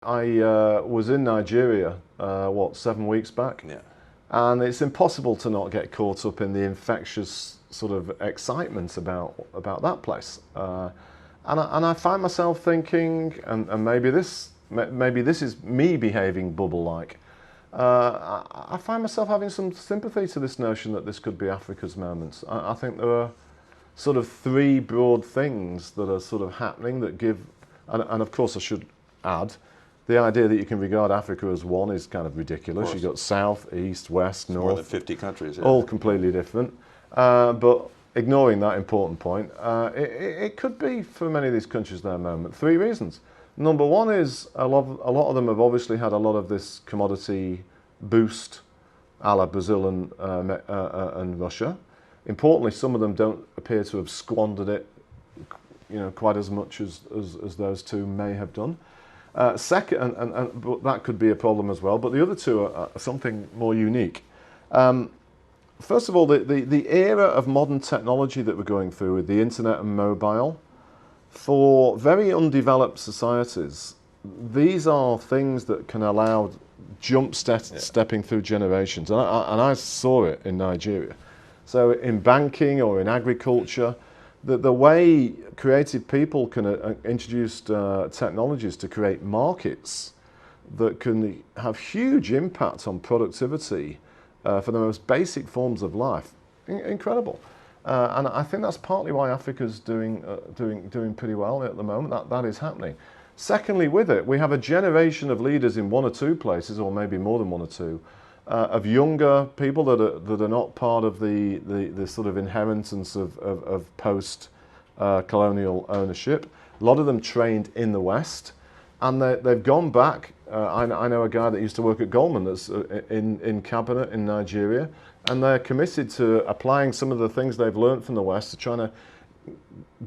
I was in Nigeria, 7 weeks back? Yeah. And it's impossible to not get caught up in the infectious sort of excitement about that place. And I find myself thinking, and maybe this is me behaving bubble-like. I find myself having some sympathy to this notion that this could be Africa's moment. I think there are sort of three broad things that are sort of happening that give, and of course I should add, the idea that you can regard Africa as one is kind of ridiculous. You've got south, east, west, north. More than 50 countries. Yeah. All completely different. But ignoring that important point, it could be for many of these countries their moment. Three reasons. Number one is a lot of them have obviously had a lot of this commodity boost, a la Brazil and Russia. Importantly, some of them don't appear to have squandered it, quite as much as those two may have done. Second, but that could be a problem as well. But the other two are something more unique. First of all, the era of modern technology that we're going through with the internet and mobile, for very undeveloped societies, these are things that can allow stepping through generations. And I saw it in Nigeria. So in banking or in agriculture, the way creative people can introduce technologies to create markets that can have huge impact on productivity for the most basic forms of life, incredible. And I think that's partly why Africa's doing pretty well at the moment. That is happening. Secondly, with it, we have a generation of leaders in one or two places, or maybe more than one or two, of younger people that are not part of the sort of inheritance of post-colonial ownership. A lot of them trained in the West, and they've gone back. I know a guy that used to work at Goldman that's in cabinet in Nigeria, and they're committed to applying some of the things they've learned from the West to trying to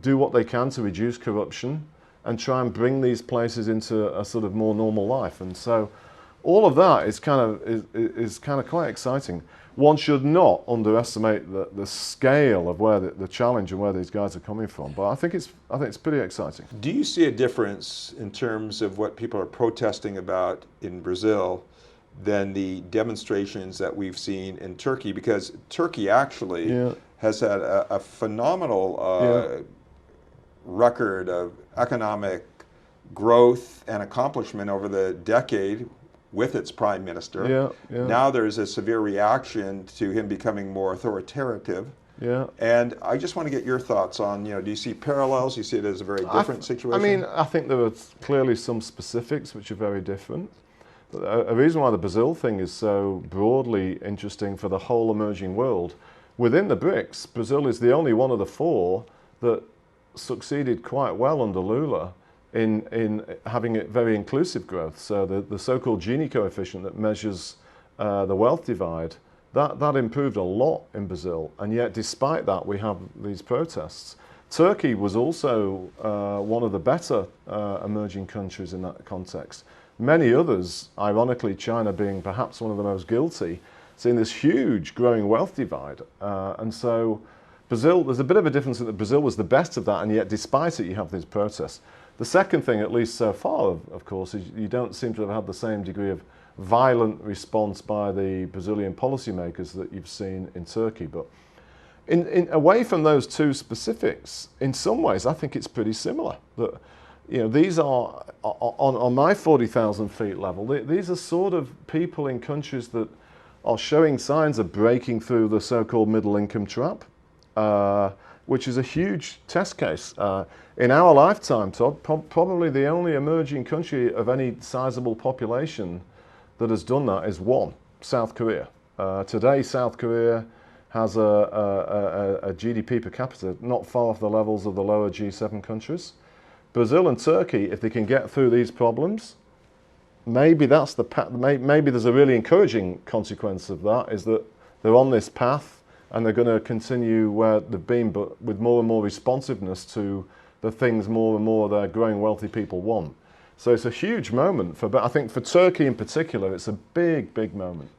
do what they can to reduce corruption and try and bring these places into a sort of more normal life. And so all of that is kind of quite exciting. One should not underestimate the scale of where the challenge and where these guys are coming from. But I think it's pretty exciting. Do you see a difference in terms of what people are protesting about in Brazil than the demonstrations that we've seen in Turkey? Because Turkey actually has had a phenomenal record of economic growth and accomplishment over the decade with its prime minister. Now there's a severe reaction to him becoming more authoritative. And I just want to get your thoughts on, do you see parallels? Do you see it as a very different situation? I mean, I think there are clearly some specifics which are very different. A reason why the Brazil thing is so broadly interesting for the whole emerging world, within the BRICS, Brazil is the only one of the four that succeeded quite well under Lula in having a very inclusive growth. So the so-called Gini coefficient that measures the wealth divide, that improved a lot in Brazil. And yet, despite that, we have these protests. Turkey was also one of the better emerging countries in that context. Many others, ironically China being perhaps one of the most guilty, seeing this huge growing wealth divide. And so Brazil, there's a bit of a difference in that Brazil was the best of that, and yet despite it you have these protests. The second thing, at least so far, of course, is you don't seem to have had the same degree of violent response by the Brazilian policymakers that you've seen in Turkey. But away from those two specifics, in some ways I think it's pretty similar. That, these are, on my 40,000 feet level, these are sort of people in countries that are showing signs of breaking through the so-called middle income trap, which is a huge test case. In our lifetime, Todd, probably the only emerging country of any sizable population that has done that is one, South Korea. Today, South Korea has a GDP per capita not far off the levels of the lower G7 countries. Brazil and Turkey, if they can get through these problems, maybe that's maybe there's a really encouraging consequence of that, is that they're on this path and they're going to continue where they've been, but with more and more responsiveness to the things more and more their growing wealthy people want. So it's a huge moment but I think for Turkey in particular, it's a big, big moment.